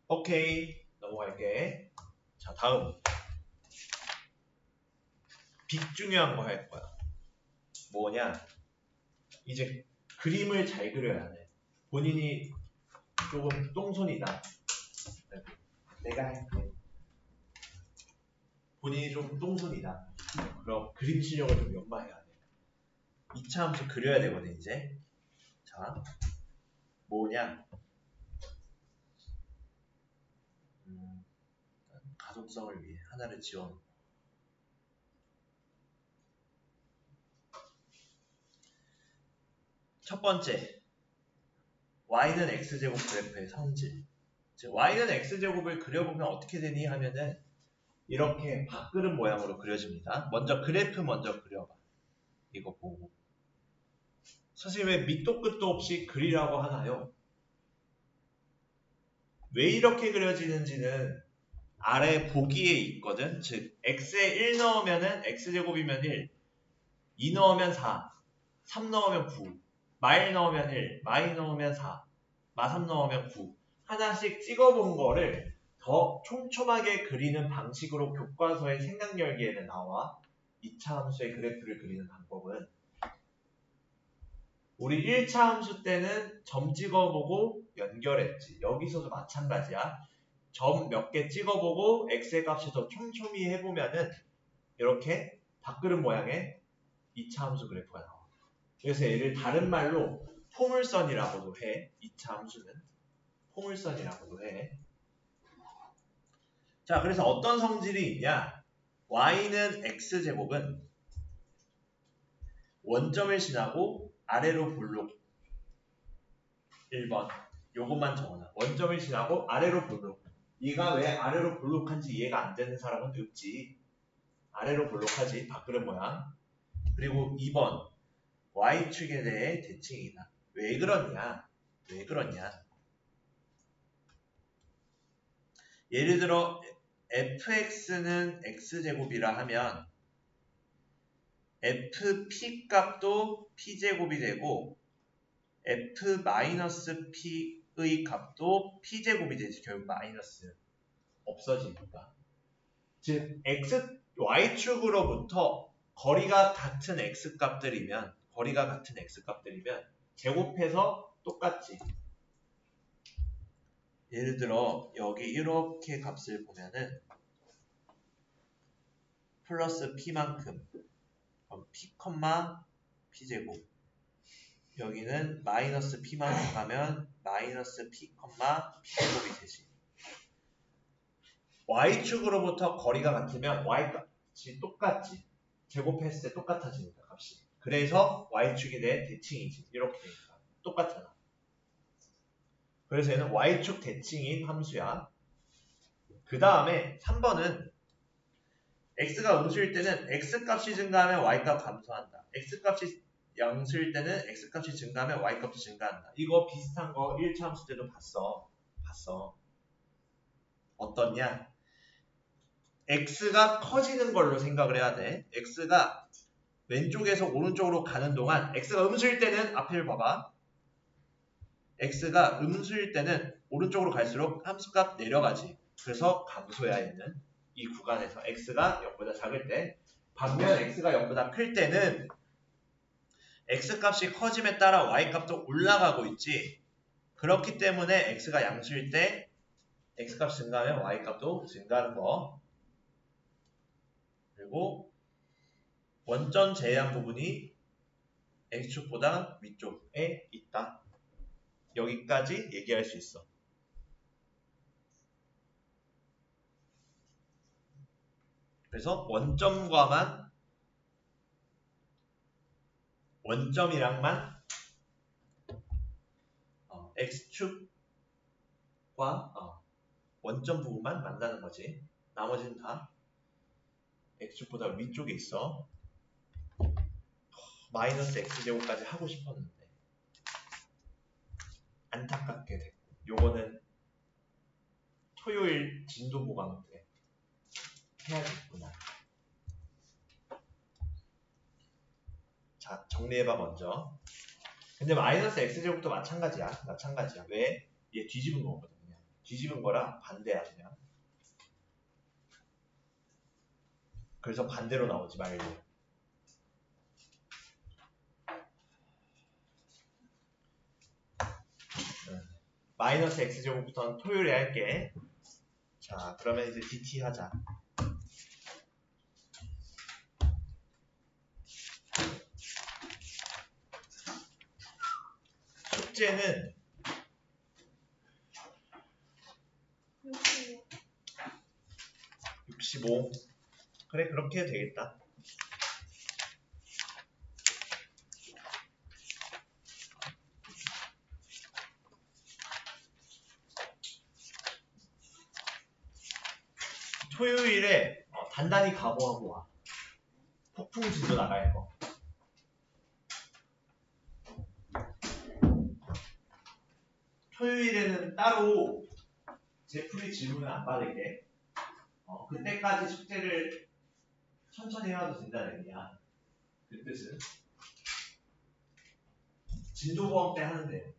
오케이. 넘어갈게. 자, 다음. 빅중요한 거 할 거야. 뭐냐? 이제 그림을 잘 그려야 돼. 본인이 조금 똥손이다. 내가 할게. 본인이 좀 똥손이다. 그럼 그림 실력을 좀 연마해야 돼. 2차 함수 그려야 되거든, 이제. 자, 뭐냐? 가독성을 위해 하나를 지워놓고. 첫 번째, y는 x제곱 그래프의 성질. 즉, y는 x제곱을 그려보면 어떻게 되니 하면은 이렇게 밥그릇 모양으로 그려집니다. 먼저 그래프 먼저 그려봐. 이거 보고. 선생님 왜 밑도 끝도 없이 그리라고 하나요? 왜 이렇게 그려지는지는 아래 보기에 있거든. 즉 x에 1 넣으면은 x제곱이면 1, 2 넣으면 4, 3 넣으면 9, 마1 넣으면 1, 마2 넣으면 4, 마3 넣으면 9. 하나씩 찍어본 거를 더 촘촘하게 그리는 방식으로 교과서의 생각열기에는 나와. 2차 함수의 그래프를 그리는 방법은 우리 1차 함수 때는 점 찍어보고 연결했지. 여기서도 마찬가지야. 점 몇 개 찍어보고 x의 값을 더 촘촘히 해보면은 이렇게 밥그릇 모양의 2차 함수 그래프가 나와. 그래서 얘를 다른 말로 포물선이라고도 해. 2차 함수는 포물선이라고도 해. 자, 그래서 어떤 성질이 있냐? y는 x제곱은 원점을 지나고 아래로 볼록. 1번 요것만 적어놔. 원점을 지나고 아래로 볼록. 얘가 왜 아래로 볼록한지 이해가 안 되는 사람은 없지. 아래로 볼록하지. 밥그릇 모양. 그리고 2번 y축에 대해 대칭이다. 왜 그러냐? 왜 그러냐? 예를 들어 fx는 x제곱이라 하면 fp 값도 p제곱이 되고 f-p의 값도 p제곱이 되지. 결국 마이너스 없어지니까. 즉 y축으로부터 거리가 같은 x값들이면 제곱해서 똑같지. 예를 들어 여기 이렇게 값을 보면은 플러스 p만큼 p, p제곱. 여기는 마이너스 p만 가면 마이너스 p, p제곱이 되지. y축으로부터 거리가 같으면 y값이 똑같지. 제곱했을 때 똑같아지니까 값이. 그래서 y축이 내 대칭이지. 이렇게 되니까 똑같잖아. 그래서 얘는 y축 대칭인 함수야. 그 다음에 3번은 x가 음수일 때는 x값이 증가하면 y값 감소한다. x값이 양수일 때는 x값이 증가하면 y값도 증가한다. 이거 비슷한 거 1차 함수 때도 봤어. 어떻냐? x가 커지는 걸로 생각을 해야 돼. x가 왼쪽에서 오른쪽으로 가는 동안 x가 음수일 때는 앞을 봐봐. x가 음수일 때는 오른쪽으로 갈수록 함수값 내려가지. 그래서 감소야 얘는. 이 구간에서 x가 0보다 작을 때. 반면 x가 0보다 클 때는 x값이 커짐에 따라 y값도 올라가고 있지. 그렇기 때문에 x가 양수일 때 x값 증가하면 y값도 증가하는 거. 그리고 원점 제외한 부분이 x축보다 위쪽에 있다. 여기까지 얘기할 수 있어. 그래서 원점이랑만 x축과 원점 부분만 만나는 거지. 나머지는 다 x축보다 위쪽에 있어. 마이너스 x제곱까지 하고 싶었는데 안타깝게 됐고, 요거는 토요일 진도 보강 때 해야겠구나. 자, 정리해봐 먼저. 근데 마이너스 x제곱도 마찬가지야. 왜? 얘 뒤집은 거거든. 그냥 뒤집은 거랑 반대야 그냥. 그래서 반대로 나오지 말고. 마이너스 x제곱부터는 토요일에 할게. 자, 그러면 이제 dt 하자. 숙제는 65. 그래, 그렇게 해도 되겠다. 토요일에 단단히 각오하고 와. 폭풍 진도 나갈 거. 토요일에는 따로 제풀이 질문을 안 받을게. 그때까지 숙제를 천천히 해와도 된다는 얘기야. 그 뜻은 진도보험 때 하는데.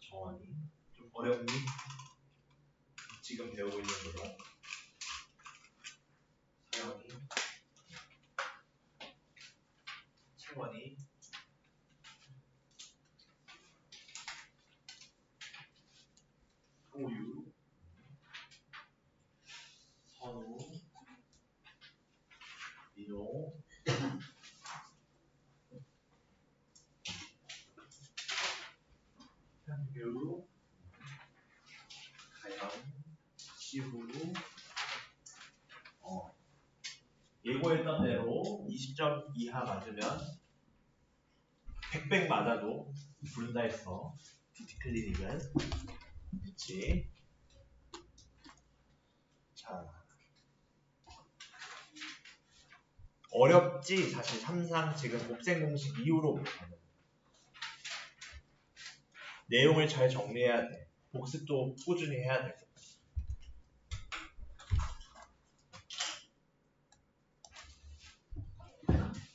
정원이 좀 어렵니? 지금 배우고 있는 거로. 서영이, 채원이, 호유, 선우, 민호, 현규, 가영, 시후. 예고했던 대로 20점 이하 맞으면 100백 맞아도 부른다 했어. 뷰티 클리닉은. 그치? 자, 어렵지? 사실 3상 지금 곱셈 공식 이후로부터는 내용을 잘 정리해야 돼. 복습도 꾸준히 해야 돼.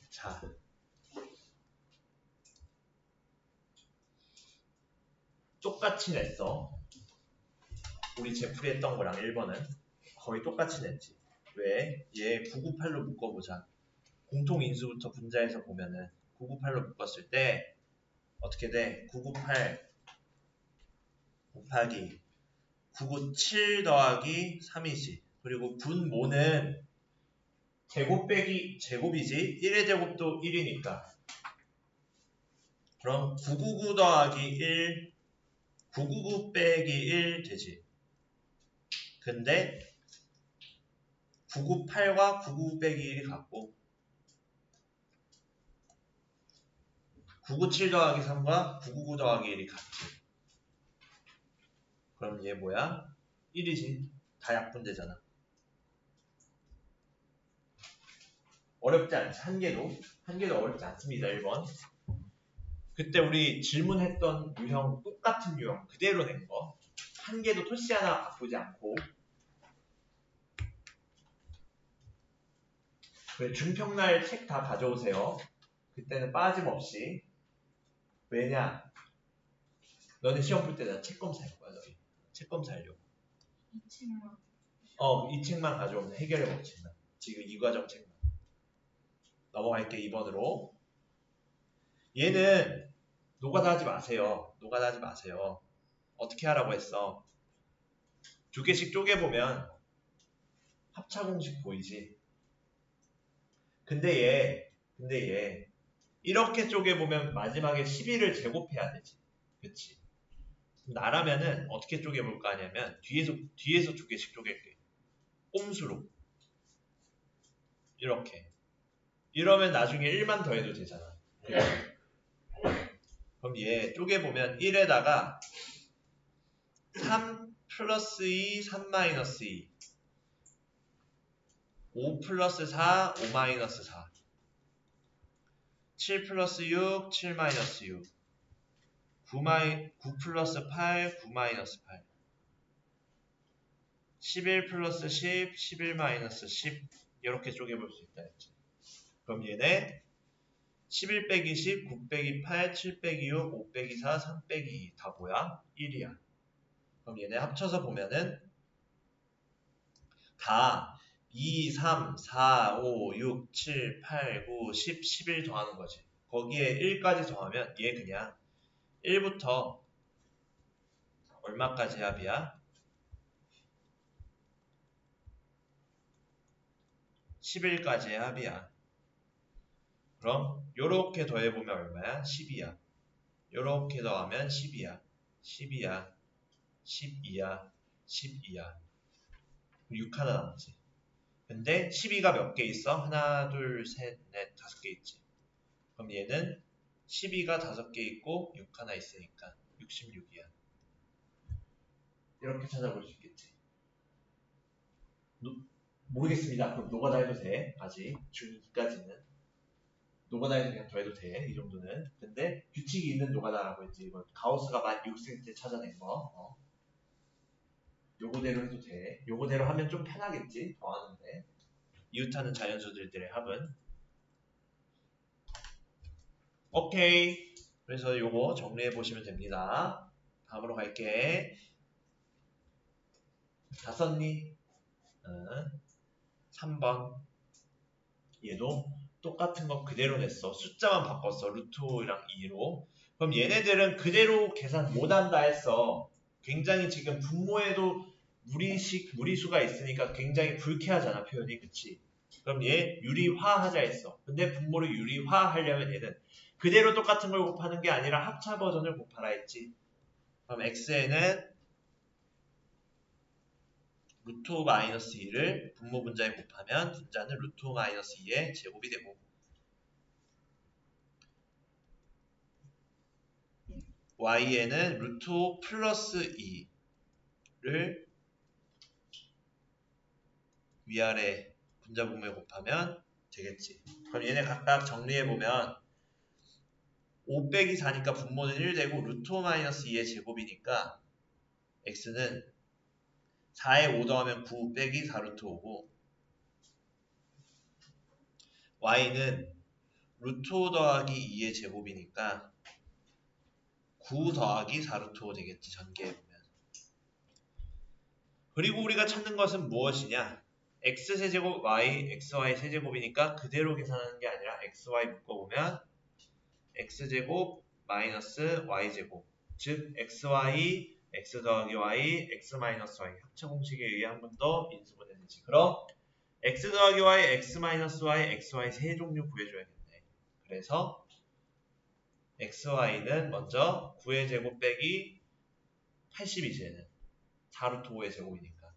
자, 똑같이 냈어. 우리 제풀이 했던 거랑 1번은 거의 똑같이 냈지. 왜? 얘 998로 묶어보자. 공통인수부터 분자해서 보면은 998로 묶었을 때 어떻게 돼? 998 곱하기 997 더하기 3이지. 그리고 분모는 제곱 빼기 제곱이지. 1의 제곱도 1이니까. 그럼 999 더하기 1, 999 빼기 1 되지. 근데 998과 999 빼기 1이 같고 997 더하기 3과 999 더하기 1이 같지. 그럼 얘 뭐야? 1이지. 다 약분되잖아. 어렵지 않지. 한 개도 어렵지 않습니다. 1번. 그때 우리 질문했던 유형 똑같은 유형 그대로 낸 거. 한 개도 토시 하나 바꾸지 않고. 그래, 중평날 책 다 가져오세요. 그때는 빠짐없이. 왜냐? 너네 시험 볼 때 나 책 검사할 거야, 너희. 책 검사하려고. 이 책만. 이 책만 가져오면 해결의 법칙만. 지금 이 과정 책만. 넘어갈게, 2번으로. 얘는 노가다 하지 마세요. 노가다 하지 마세요. 어떻게 하라고 했어? 두 개씩 쪼개보면 합차 공식 보이지? 근데 얘 이렇게 쪼개보면 마지막에 11을 제곱해야 되지. 그치? 나라면은 어떻게 쪼개볼까 하냐면 뒤에서 두 개씩 쪼갤게. 꼼수로. 이렇게. 이러면 나중에 1만 더해도 되잖아. 그럼 얘 쪼개보면 1에다가 3 플러스 2, 3 마이너스 2 5 플러스 4, 5 마이너스 4 7 플러스 6, 7 마이너스 6 9 플러스 8, 9 마이너스 8 11 플러스 10, 11 마이너스 10 이렇게 쪼개볼 수 있다 했지. 그럼 얘네 11 빼기 10, 9 빼기 8, 7 빼기 6, 5 빼기 4, 3 빼기 2 다 뭐야? 1이야. 그럼 얘네 합쳐서 보면은 다 2, 3, 4, 5, 6, 7, 8, 9, 10, 11 더하는 거지. 거기에 1까지 더하면 얘 그냥 1부터 얼마까지 합이야? 11까지의 합이야. 그럼 요렇게 더해보면 얼마야? 10이야. 요렇게 더하면 10이야. 10이야. 12야. 12야. 6 하나 남지. 근데 12가 몇 개 있어? 하나, 둘, 셋, 넷, 5개 있지. 그럼 얘는 12가 5개 있고 6 하나 있으니까 66이야. 이렇게 찾아볼 수 있겠지. 모르겠습니다. 그럼 노가다 해도 돼. 아직 중2까지는. 노가다 해서 그냥 더해도 돼. 이 정도는. 근데 규칙이 있는 노가다라고 했지. 이건 가우스가 만 6cm 찾아낸 거. 요거대로 해도 돼. 요거대로 하면 좀 편하겠지. 더하는데. 이웃하는 자연수들의 합은. 오케이. 그래서 요거 정리해 보시면 됩니다. 다음으로 갈게. 다 썼니? 3번. 얘도 똑같은 거 그대로 냈어. 숫자만 바꿨어. 루트 5랑 2로. 그럼 얘네들은 그대로 계산 못한다 했어. 굉장히 지금 분모에도 무리수가 있으니까 굉장히 불쾌하잖아. 표현이. 그치? 그럼 얘 유리화 하자 했어. 근데 분모를 유리화 하려면 얘는 그대로 똑같은 걸 곱하는 게 아니라 합차 버전을 곱하라 했지. 그럼 x에는 루트 5 마이너스 2를 분모 분자에 곱하면 분자는 루트 5 마이너스 2의 제곱이 되고 y에는 루트 5 플러스 2를 위아래 분자 분모에 곱하면 되겠지. 그럼 얘네 각각 정리해보면 5 빼기 4니까 분모는 1 되고 루트 5 마이너스 2의 제곱이니까 x는 4에 5 더하면 9 빼기 4 루트 5고 y는 루트 5 더하기 2의 제곱이니까 9 더하기 4 루트 5 되겠지. 전개해보면. 그리고 우리가 찾는 것은 무엇이냐? x세제곱 y, xy 세제곱이니까 그대로 계산하는 게 아니라 xy 묶어보면 x제곱 마이너스 y제곱 즉 xy, x 더하기 y, x 마이너스 y 합차 공식에 의해 한 번 더 인수분해되지. 그럼 x 더하기 y, x 마이너스 y, xy 세 종류 구해줘야겠네. 그래서 xy는 먼저 9의 제곱 빼기 80이지 얘는 4루트 5의 제곱이니까.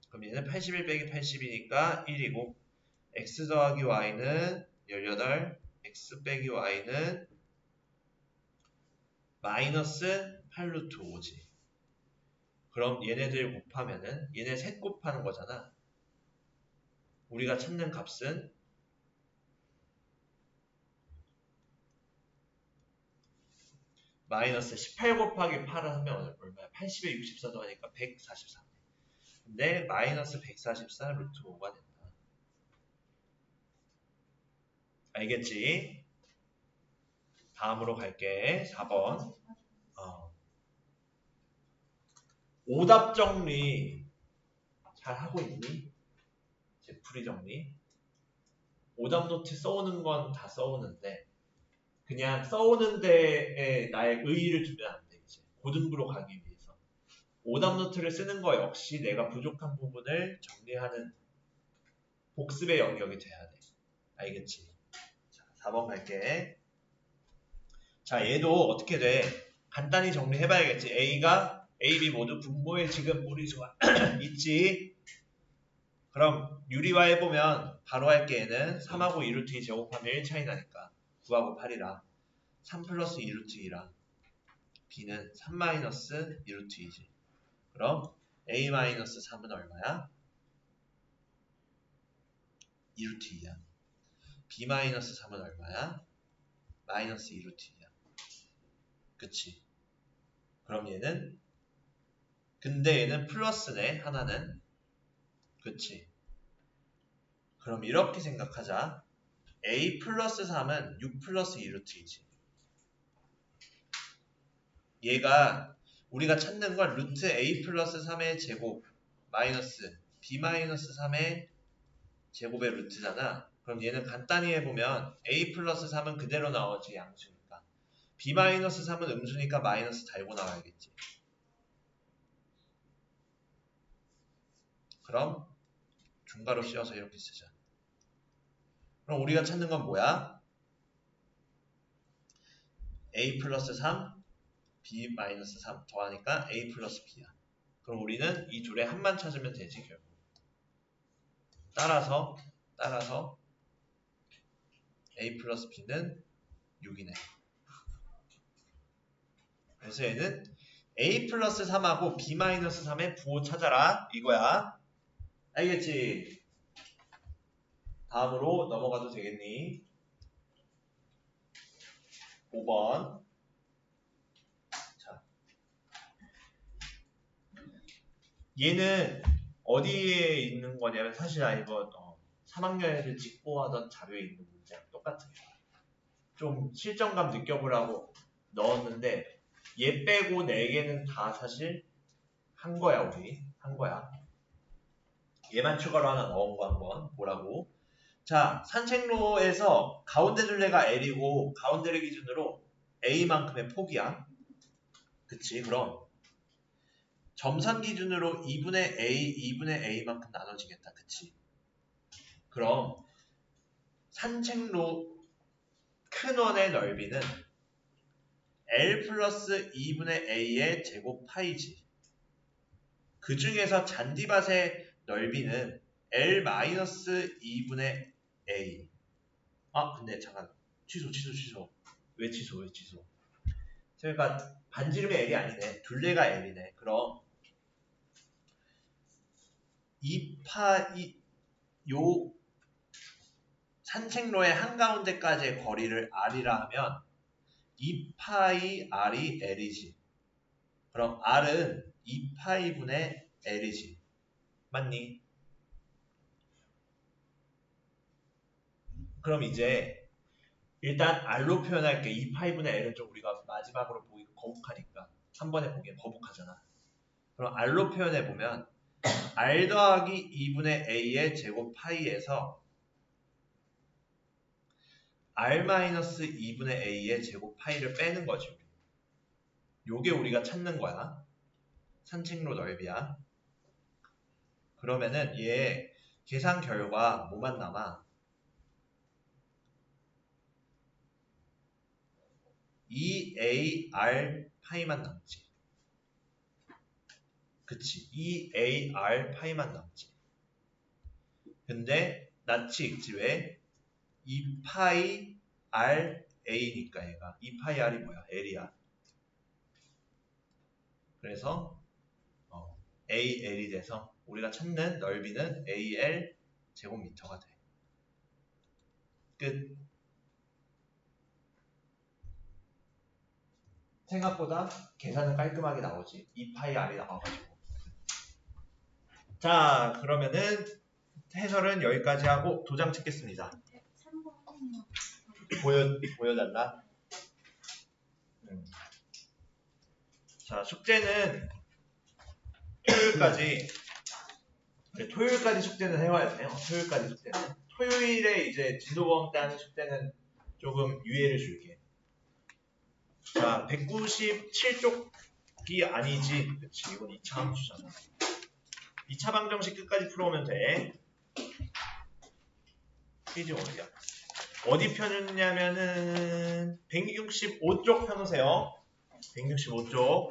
그럼 얘는 81 빼기 80이니까 1이고 x 더하기 y는 18, x 빼기 y는 마이너스 8루트 5지. 그럼 얘네들 곱하면은 얘네 셋 곱하는 거잖아. 우리가 찾는 값은 마이너스 18 곱하기 8을 하면 얼마야? 80에 64 더하니까 144. 근데 마이너스 144 루트 5가 된다. 알겠지? 다음으로 갈게. 4번. 오답 정리 잘 하고 있니? 풀이 정리. 오답 노트 써오는 건 다 써오는데 그냥 써오는 데에 나의 의의를 두면 안 돼. 이제 고등부로 가기 위해서. 오답 노트를 쓰는 거 역시 내가 부족한 부분을 정리하는 복습의 영역이 돼야 돼. 알겠지? 자, 4번 갈게. 자, 얘도 어떻게 돼? 간단히 정리해봐야겠지. A가 A, B 모두 분모에 지금 무리수가 있지. 그럼 유리화 해보면 바로 할게. 얘는 3하고 2루트 2 제곱하면 1 차이 나니까 9하고 8이라 3 플러스 2루트 2라 B는 3 마이너스 2루트 2지. 그럼 A 마이너스 3은 얼마야? 2루트 2야. B 마이너스 3은 얼마야? 마이너스 2루트 2야. 그치? 그럼 얘는 근데 얘는 플러스네. 하나는. 그치? 그럼 이렇게 생각하자. A 플러스 3은 6 플러스 2루트 2지. 얘가 우리가 찾는 건 루트 A 플러스 3의 제곱 마이너스 B 마이너스 3의 제곱의 루트잖아. 그럼 얘는 간단히 해보면 A 플러스 3은 그대로 나오지. 양수니까. B 마이너스 3은 음수니까 마이너스 달고 나와야겠지. 그럼 중괄호 씌워서 이렇게 쓰자. 그럼 우리가 찾는 건 뭐야? A 플러스 3 B 마이너스 3 더하니까 A 플러스 B야. 그럼 우리는 이 둘의 합만 찾으면 되지 결국. 따라서 A 플러스 B는 6이네. 그래서 얘는 A 플러스 3하고 B 마이너스 3의 부호 찾아라 이거야. 알겠지? 다음으로 넘어가도 되겠니? 5번. 자, 얘는 어디에 있는 거냐면 사실 이거 3학년애들 직보하던 자료에 있는 문제랑 똑같은 거야. 좀 실정감 느껴보라고 넣었는데 얘 빼고 4개는 다 사실 한 거야. 우리 한 거야. 얘만 추가로 하나 넣은 거 한번 보라고. 자, 산책로에서 가운데 둘레가 L이고 가운데를 기준으로 A만큼의 폭이야. 그치? 그럼 점선 기준으로 2분의 A, 2분의 A만큼 나눠지겠다. 그치? 그럼 산책로 큰 원의 넓이는 L 플러스 2분의 A의 제곱 파이지. 그 중에서 잔디밭의 넓이는 L 마이너스 2분의 A. 근데 잠깐. 취소. 왜 취소? 그러니까 반지름이 L이 아니네. 둘레가 L이네. 그럼 요 산책로의 한가운데까지의 거리를 R이라 하면 2파이 R이 L이지. 그럼 R은 2파이분의 L이지. 맞니? 그럼 이제 일단 R로 표현할게. 2파이분의 L은 좀 우리가 마지막으로 보기가 거북하니까 한 번에 보기엔 거북하잖아. 그럼 R로 표현해보면 r 더하기 2분의 a의 제곱 파이에서 r 마이너스 2분의 a의 제곱 파이를 빼는 거지. 요게 우리가 찾는 거야. 산책로 넓이야. 그러면은 얘 계산 결과 뭐만 남아? 2ar 파이만 남지. 그치, 2ar 파이만 남지. 근데 낯이 익지. 왜? 2파이 r a니까 얘가 2파이 r이 뭐야? l이야. 그래서 AL이 돼서 우리가 찾는 넓이는 AL 제곱미터가 돼. 끝. 생각보다 계산은 깔끔하게 나오지. 2파이 r이 나와가지고. 자, 그러면은 해설은 여기까지 하고 도장 찍겠습니다. 3번 보여달라. 자, 숙제는 토요일까지 숙제는 해와야 돼요. 토요일까지 숙제는. 토요일에 이제 진도보험 때 하는 숙제는 조금 유예를 줄게. 자, 197쪽이 아니지. 그치, 이건 2차 함수잖아. 2차 방정식 끝까지 풀어오면 돼. 페이지 어디야? 어디 펴줬냐면은 165쪽 펴놓으세요. 165쪽.